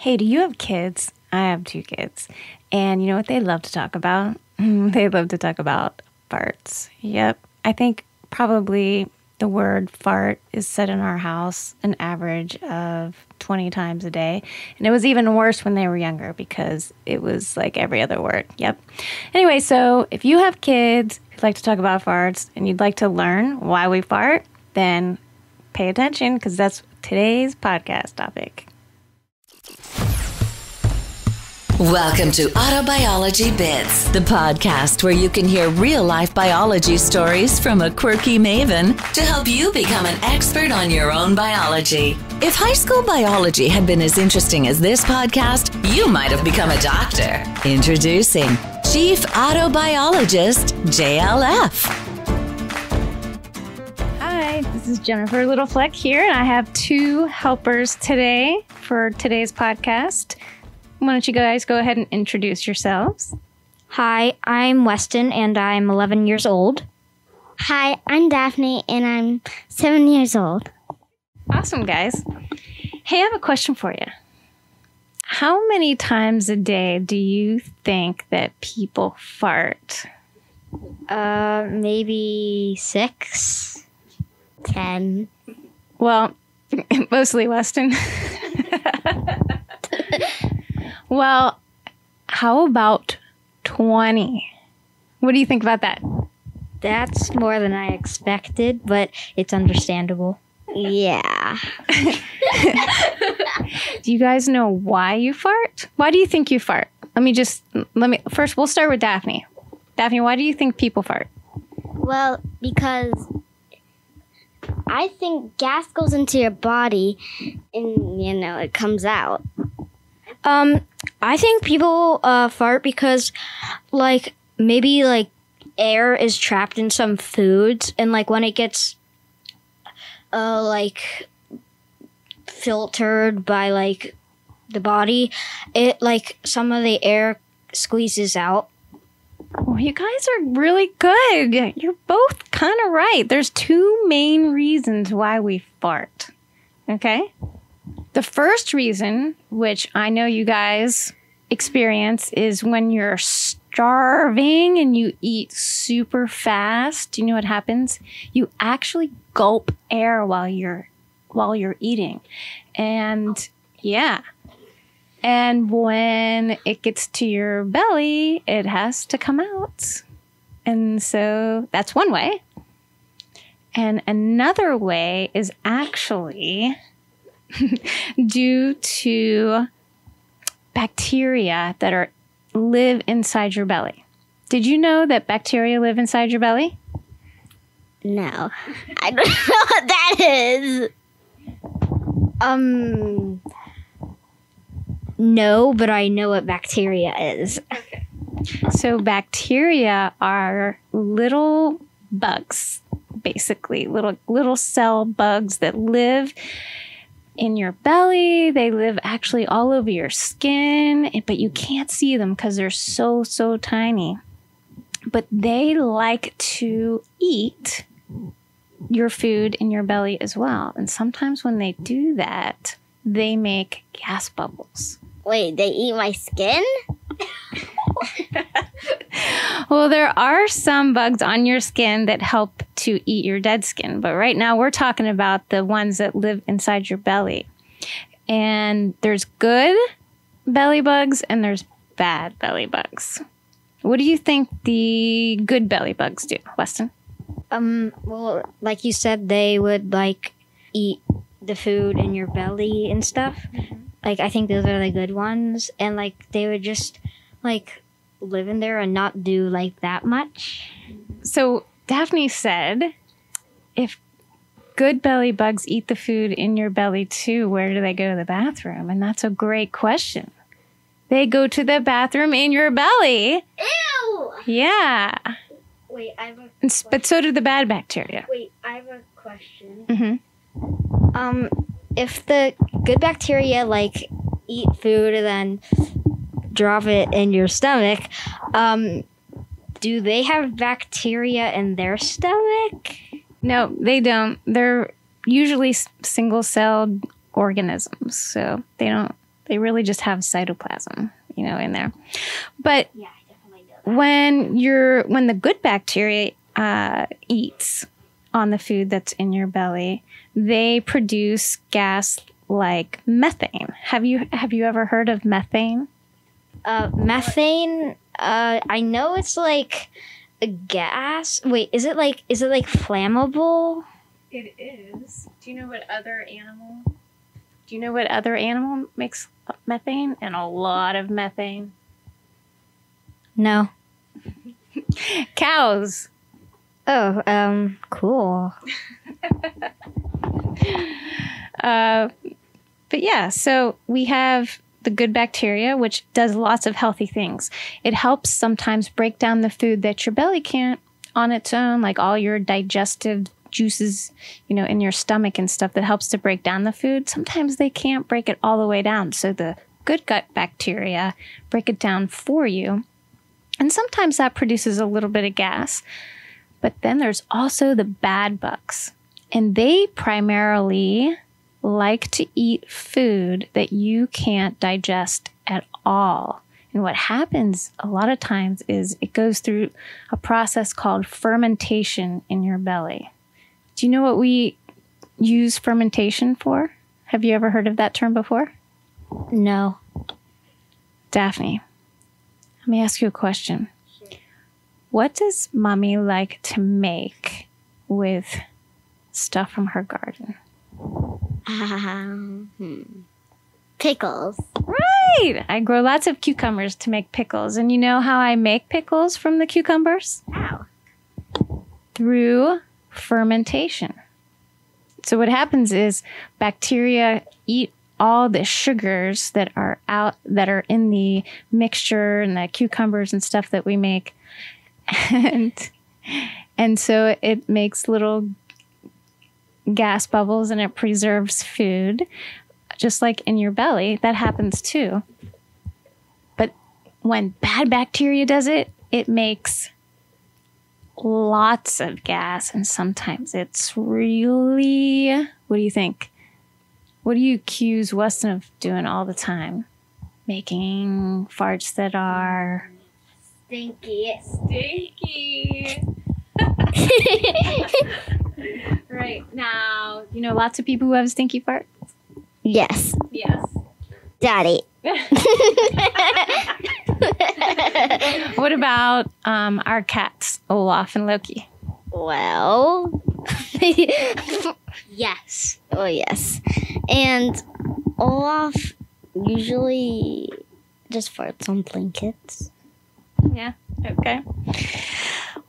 Hey, do you have kids? I have 2 kids. And you know what they love to talk about? They love to talk about farts. Yep. I think probably the word fart is said in our house an average of 20 times a day. And it was even worse when they were younger because it was like every other word. Yep. Anyway, so if you have kids who like to talk about farts and you'd like to learn why we fart, then pay attention because that's today's podcast topic. Welcome to Autobiology Bits, the podcast where you can hear real-life biology stories from a quirky maven to help you become an expert on your own biology. If high school biology had been as interesting as this podcast, you might have become a doctor. Introducing Chief Autobiologist, JLF. Hi, this is Jennifer Little-Fleck here, and I have 2 helpers today for today's podcast. Why don't you guys go ahead and introduce yourselves? Hi, I'm Weston, and I'm 11 years old. Hi, I'm Daphne, and I'm 7 years old. Awesome, guys. Hey, I have a question for you. How many times a day do you think that people fart? Maybe 6, 10. Well, mostly Weston. Well, how about 20? What do you think about that? That's more than I expected, but it's understandable. Yeah. Do you guys know why you fart? Why do you think you fart? First we'll start with Daphne. Daphne, why do you think people fart? Well, because I think gas goes into your body and, it comes out. I think people fart because, maybe air is trapped in some foods, and when it gets filtered by the body, it some of the air squeezes out. Well, you guys are really good. You're both kind of right. There's 2 main reasons why we fart. Okay? The first reason, which I know you guys experience, is when you're starving and you eat super fast. Do you know what happens? You actually gulp air while you're eating. And yeah. And when it gets to your belly, it has to come out. And so that's one way. And another way is actually due to bacteria that live inside your belly. Did you know that bacteria live inside your belly? No. I don't know what that is. No, but I know what bacteria is. Okay. So bacteria are little bugs, basically, little cell bugs that live in your belly. They live actually all over your skin, but you can't see them because they're so tiny. But they like to eat your food in your belly as well. And sometimes when they do that, they make gas bubbles. Wait, they eat my skin? Well, there are some bugs on your skin that help to eat your dead skin. But right now we're talking about the ones that live inside your belly. And there's good belly bugs and there's bad belly bugs. What do you think the good belly bugs do, Weston? Well, like you said, they would eat the food in your belly and stuff. Mm-hmm. I think those are the good ones. And they would just live in there and not do that much. So Daphne said, if good belly bugs eat the food in your belly too, where do they go to the bathroom? And that's a great question. They go to the bathroom in your belly. Ew! Yeah. Wait, I have a question. But so do the bad bacteria. Wait, I have a question. Mm-hmm. If the good bacteria eat food and then drop it in your stomach, do they have bacteria in their stomach? No, they don't. They're usually single-celled organisms, so they don't They really just have cytoplasm, in there. But Yeah, I definitely know that. when the good bacteria eats on the food that's in your belly, they produce gas like methane. Have you ever heard of methane? Methane, I know it's like a gas. Wait, is it like flammable? It is. Do you know what other animal makes methane? And a lot of methane. No. Cows. Oh, cool. But yeah, so we have the good bacteria, which does lots of healthy things. It helps sometimes break down the food that your belly can't on its own, like all your digestive juices, in your stomach and stuff that helps to break down the food. Sometimes they can't break it all the way down. So the good gut bacteria break it down for you. And sometimes that produces a little bit of gas. But then there's also the bad bugs. And they primarily like to eat food that you can't digest at all. And what happens a lot of times is it goes through a process called fermentation in your belly. Do you know what we use fermentation for? Have you ever heard of that term before? No. Daphne, let me ask you a question. What does Mommy like to make with stuff from her garden? Pickles. Right! I grow lots of cucumbers to make pickles. And you know how I make pickles from the cucumbers? How? Through fermentation. So what happens is bacteria eat all the sugars that are in the mixture and the cucumbers and stuff that we make. And so it makes little gas bubbles and it preserves food, just like in your belly. That happens too. But when bad bacteria does it, it makes lots of gas, and sometimes it's really, what do you think? What do you accuse Weston of doing all the time? Making farts that are Stinky. stinky. Right. Now, lots of people who have stinky farts? Yes. Yes. Daddy. What about our cats, Olaf and Loki? Well, yes. Oh, yes. And Olaf usually just farts on blankets. Yeah. Okay.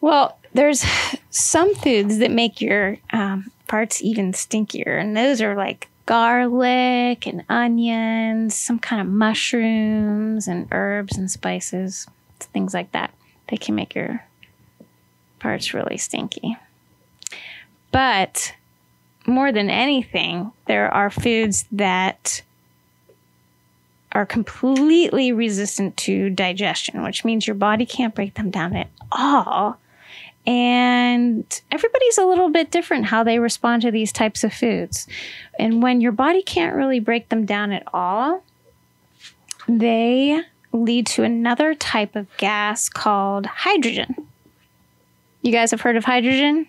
Well, there's some foods that make your farts even stinkier, and those are like garlic and onions, some kind of mushrooms and herbs and spices, things like that. They can make your farts really stinky. But more than anything, there are foods that are completely resistant to digestion, which means your body can't break them down at all. And everybody's a little bit different how they respond to these types of foods. And when your body can't really break them down at all, they lead to another type of gas called hydrogen. You guys have heard of hydrogen?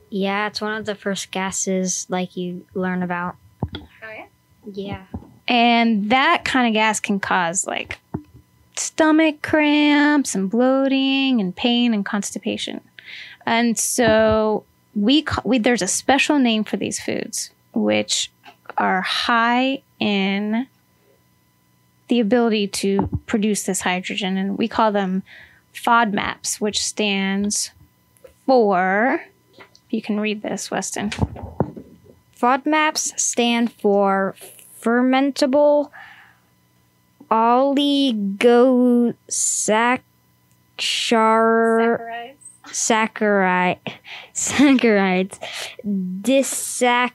Yeah, it's one of the first gases like you learn about. Oh, yeah? Yeah. And that kind of gas can cause like stomach cramps and bloating and pain and constipation. And so there's a special name for these foods, which are high in the ability to produce this hydrogen. And we call them Fodmaps, which stands for, you can read this, Weston. FODMAPs stand for fermentable saccharides, disaccharides,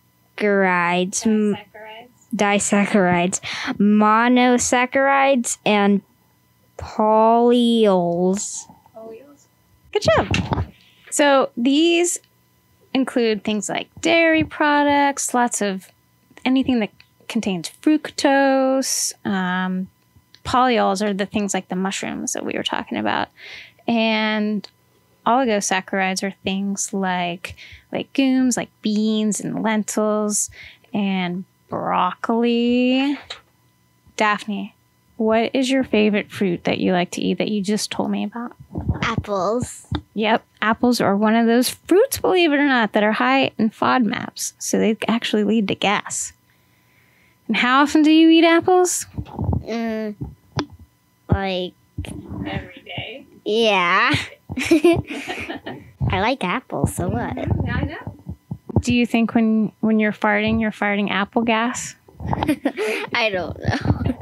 monosaccharides, and polyols. Good job. So these include things like dairy products, lots of anything that contains fructose. Polyols are the things like the mushrooms that we were talking about. And oligosaccharides are things like legumes, like beans and lentils and broccoli. Daphne, what is your favorite fruit that you like to eat that you just told me about? Apples. Yep, apples are one of those fruits, believe it or not, that are high in Fodmaps. So they actually lead to gas. And how often do you eat apples? Like Every day. Yeah. I like apples, so what? Yeah, I know. Do you think when you're farting apple gas? I don't know.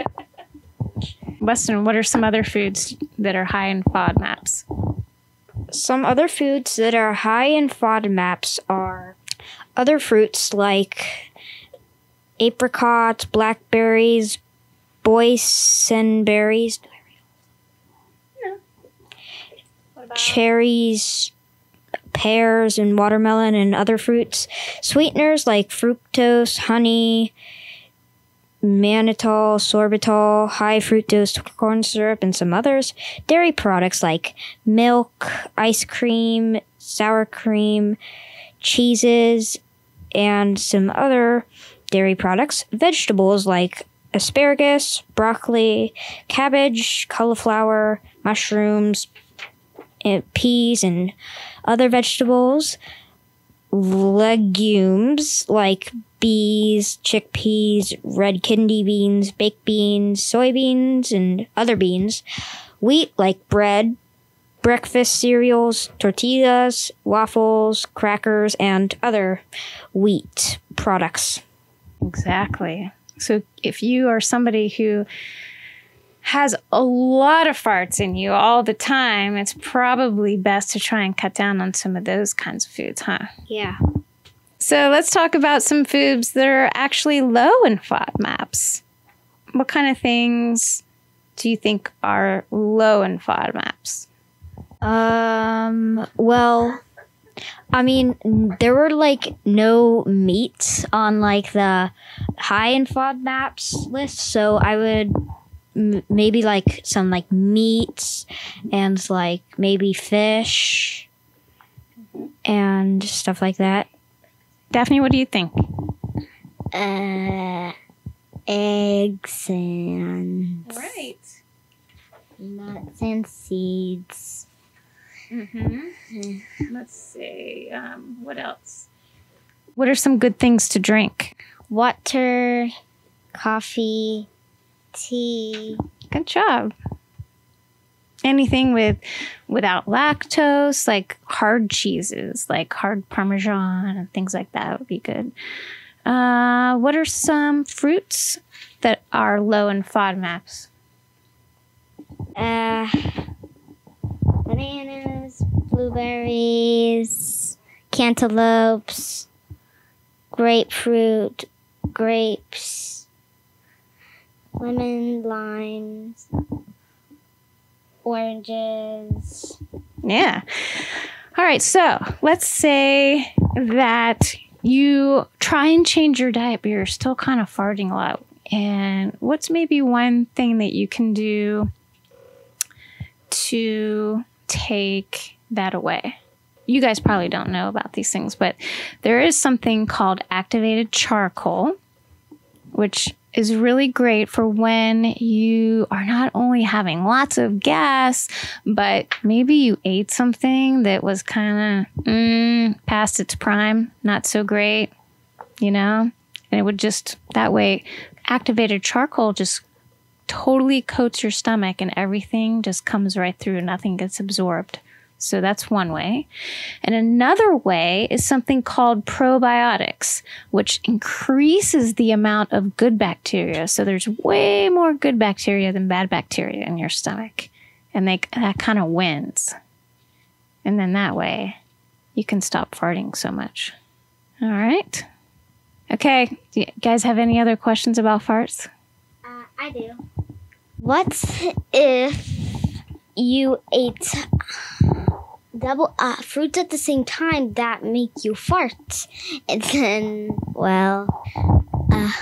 Weston, what are some other foods that are high in Fodmaps? Some other foods that are high in FODMAPs are other fruits like apricots, blackberries, boysenberries, cherries, pears, and watermelon, and other fruits. Sweeteners like fructose, honey, mannitol, sorbitol, high fructose corn syrup, and some others. Dairy products like milk, ice cream, sour cream, cheeses, and some other dairy products. Vegetables like asparagus, broccoli, cabbage, cauliflower, mushrooms, and peas, and other vegetables. Legumes like beans, chickpeas, red kidney beans, baked beans, soybeans, and other beans. Wheat like bread, breakfast cereals, tortillas, waffles, crackers, and other wheat products. Exactly. So if you are somebody who has a lot of farts in you all the time, it's probably best to try and cut down on some of those kinds of foods, huh? Yeah. So let's talk about some foods that are actually low in FODMAPs. What kind of things do you think are low in FODMAPs? Well, I mean, there were like no meats on like the high in FODMAPs list, so I would maybe like some like meats and like maybe fish and stuff like that. Daphne, what do you think? Eggs and Right. nuts and seeds. Let's see. What else? What are some good things to drink? Water, coffee, tea. Good job. Anything without lactose, like hard cheeses, like hard Parmesan and things like that would be good. What are some fruits that are low in FODMAPs? Bananas, blueberries, cantaloupes, grapefruit, grapes, lemon, limes, oranges. Yeah. All right. So let's say that you try and change your diet, but you're still kind of farting a lot. And what's maybe one thing that you can do to take that away? You guys probably don't know about these things, but there is something called activated charcoal, which is really great for when you are not only having lots of gas, but maybe you ate something that was kind of past its prime, not so great, you know? And it would just, that way, activated charcoal just totally coats your stomach and everything just comes right through. Nothing gets absorbed. So that's one way. And another way is something called probiotics, which increases the amount of good bacteria. So there's way more good bacteria than bad bacteria in your stomach. And that kind of wins. And then that way you can stop farting so much. All right. Okay. Do you guys have any other questions about farts? I do. What if you ate double fruits at the same time that make you fart? And then, well,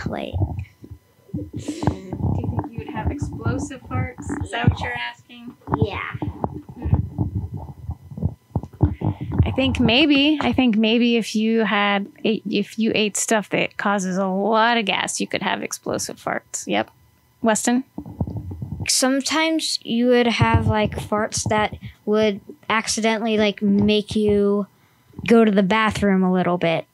wait. Do you think you would have explosive farts? Is that what you're asking? Yeah. I think maybe if you ate stuff that causes a lot of gas, you could have explosive farts. Yep. Weston? Sometimes you would have like farts that would accidentally like make you go to the bathroom a little bit.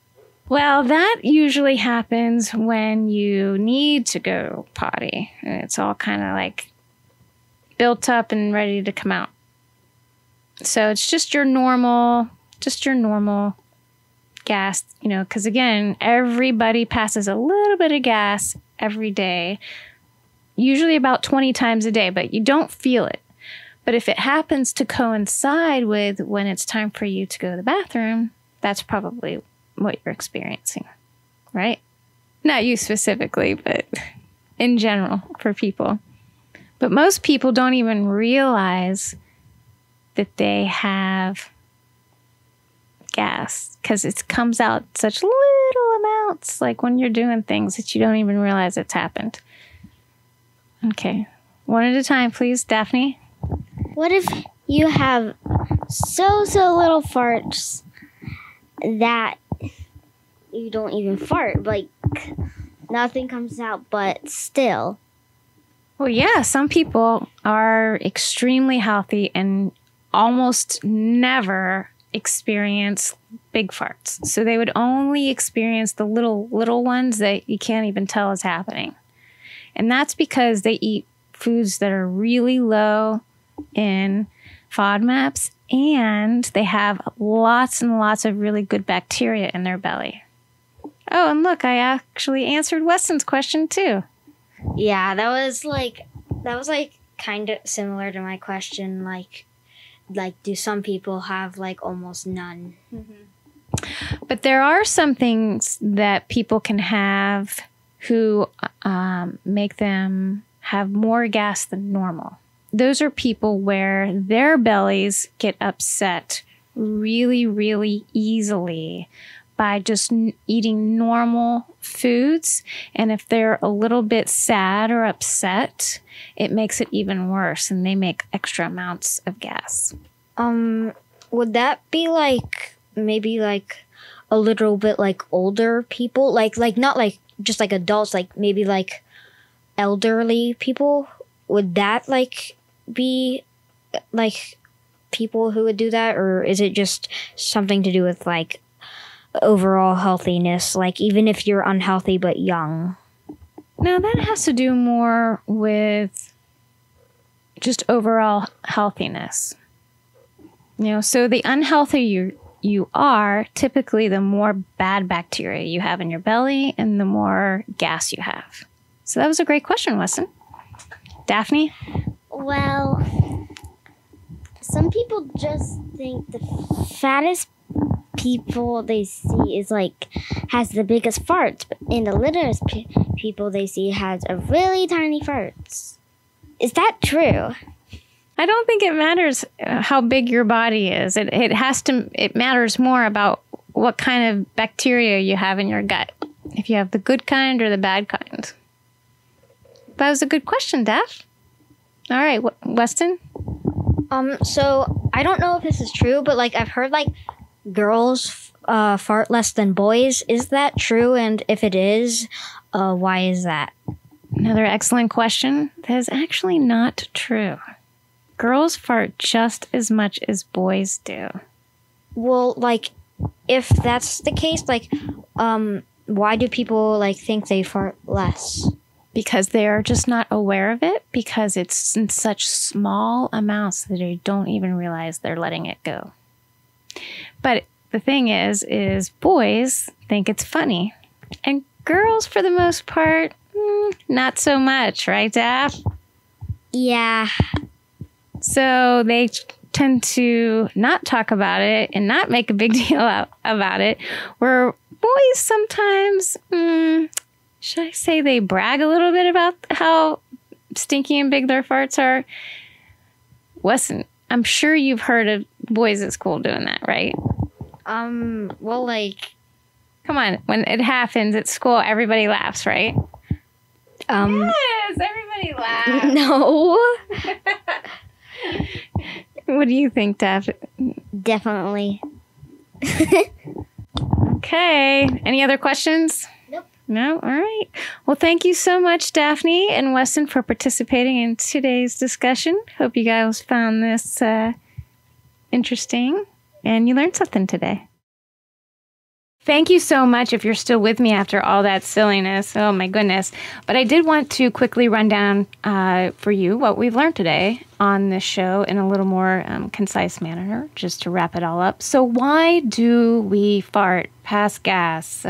Well, that usually happens when you need to go potty. And it's all kind of like built up and ready to come out. So it's just your normal gas, because again, everybody passes a little bit of gas every day, usually about 20 times a day, but you don't feel it. But if it happens to coincide with when it's time for you to go to the bathroom, that's probably what you're experiencing, right? Not you specifically, but in general for people. But most people don't even realize that they have gas because it comes out such little amounts, like when you're doing things that you don't even realize it's happened. Okay, one at a time, please. Daphne? What if you have so little farts that you don't even fart? Like, nothing comes out, but still. Well, yeah, some people are extremely healthy and almost never experience big farts. So they would only experience the little ones that you can't even tell is happening. And that's because they eat foods that are really low in Fodmaps, and they have lots and lots of really good bacteria in their belly. Oh, and look, I actually answered Weston's question too. Yeah, that was kind of similar to my question. Like, do some people have like almost none? Mm-hmm. But there are some things that people can have who make them have more gas than normal. Those are people where their bellies get upset really, really easily by just eating normal foods. And if they're a little bit sad or upset, it makes it even worse and they make extra amounts of gas. Would that be like maybe like a little bit like older people? Like not like just like adults, like maybe like elderly people? Would that like be like people who would do that? Or is it just something to do with like overall healthiness, like even if you're unhealthy but young? No, that has to do more with just overall healthiness. So the unhealthier you are, typically the more bad bacteria you have in your belly and the more gas you have. So that was a great question, Weston. Daphne? Well, some people just think the fattest people they see is like has the biggest farts, and the littlest people they see has a really tiny farts. Is that true? I don't think it matters how big your body is. It matters more about what kind of bacteria you have in your gut. If you have the good kind or the bad kind. That was a good question, Daph. All right, Weston? So I don't know if this is true, but like I've heard like girls fart less than boys. Is that true? And if it is, why is that? Another excellent question. That is actually not true. Girls fart just as much as boys do. Well, like, if that's the case, like, why do people like think they fart less? Because they are just not aware of it, because it's in such small amounts that they don't even realize they're letting it go. But the thing is boys think it's funny. And girls, for the most part, not so much, right, Daph? Yeah. So they tend to not talk about it and not make a big deal about it, where boys sometimes, should I say they brag a little bit about how stinky and big their farts are? Weston, I'm sure you've heard of boys at school doing that, right? Well, like, come on, when it happens at school, everybody laughs, right? Yes, everybody laugh. No. What do you think, Daph? Definitely. Okay. Any other questions? Nope. No? All right. Well, thank you so much, Daphne and Weston, for participating in today's discussion. Hope you guys found this interesting and you learned something today. Thank you so much if you're still with me after all that silliness. Oh, my goodness. But I did want to quickly run down for you what we've learned today on this show in a little more concise manner, just to wrap it all up. So why do we fart, pass gas,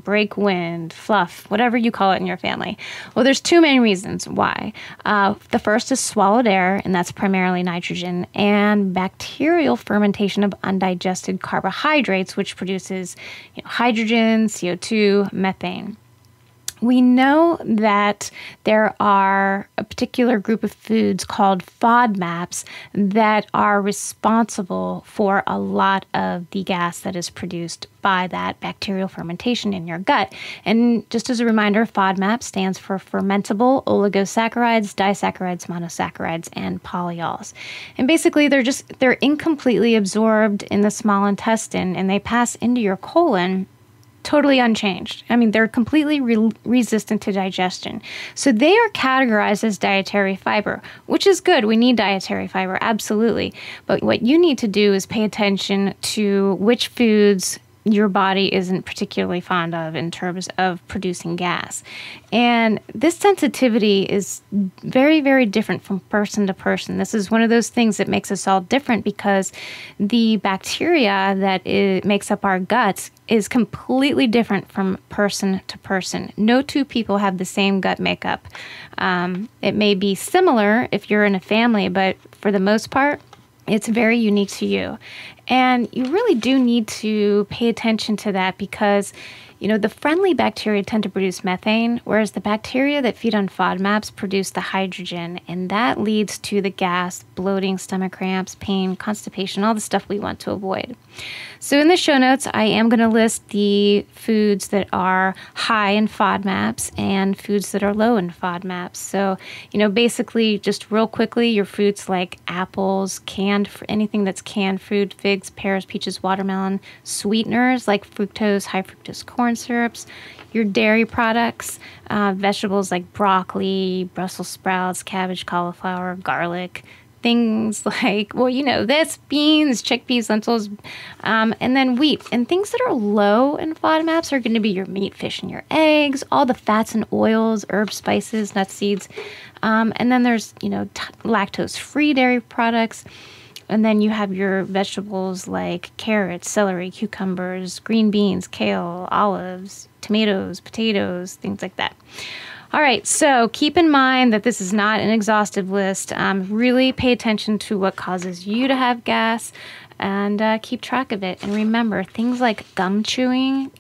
break wind, fluff, whatever you call it in your family? Well, there's two main reasons why. The first is swallowed air, and that's primarily nitrogen, and bacterial fermentation of undigested carbohydrates, which produces hydrogen, CO2, methane. We know that there are a particular group of foods called Fodmaps that are responsible for a lot of the gas that is produced by that bacterial fermentation in your gut. And just as a reminder, Fodmap stands for fermentable oligosaccharides, disaccharides, monosaccharides, and polyols. And basically, they're incompletely absorbed in the small intestine, and they pass into your colon totally unchanged. I mean, they're completely resistant to digestion. So they are categorized as dietary fiber, which is good. We need dietary fiber, absolutely. But what you need to do is pay attention to which foods your body isn't particularly fond of in terms of producing gas. And this sensitivity is very, very different from person to person. This is one of those things that makes us all different because the bacteria that makes up our guts is completely different from person to person. No two people have the same gut makeup. It may be similar if you're in a family, but for the most part, it's very unique to you. And you really do need to pay attention to that because, the friendly bacteria tend to produce methane, whereas the bacteria that feed on FODMAPs produce the hydrogen, and that leads to the gas, bloating, stomach cramps, pain, constipation, all the stuff we want to avoid. So in the show notes, I am going to list the foods that are high in FODMAPs and foods that are low in FODMAPs. So, basically, just real quickly, your fruits like apples, anything that's canned fruit, figs, pears, peaches, watermelon, sweeteners like fructose, high fructose corn syrups, your dairy products, vegetables like broccoli, Brussels sprouts, cabbage, cauliflower, garlic, things like, beans, chickpeas, lentils, and then wheat. And things that are low in FODMAPs are going to be your meat, fish, and your eggs, all the fats and oils, herbs, spices, nuts, seeds. And then there's, lactose-free dairy products. And then you have your vegetables like carrots, celery, cucumbers, green beans, kale, olives, tomatoes, potatoes, things like that. All right, so keep in mind that this is not an exhaustive list. Really pay attention to what causes you to have gas and keep track of it. And remember, things like gum chewing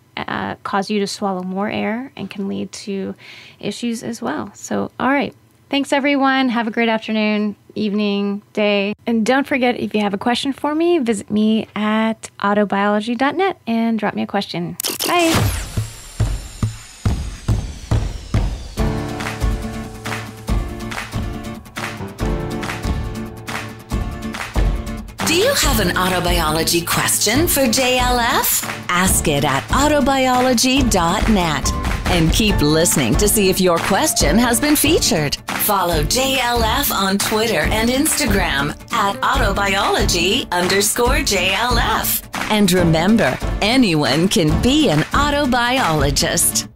cause you to swallow more air and can lead to issues as well. So, all right. Thanks, everyone. Have a great afternoon, evening, day. And don't forget, if you have a question for me, visit me at autobiology.net and drop me a question. Bye. Do you have an autobiology question for JLF? Ask it at autobiology.net. And keep listening to see if your question has been featured. Follow JLF on Twitter and Instagram at autobiology_JLF. And remember, anyone can be an autobiologist.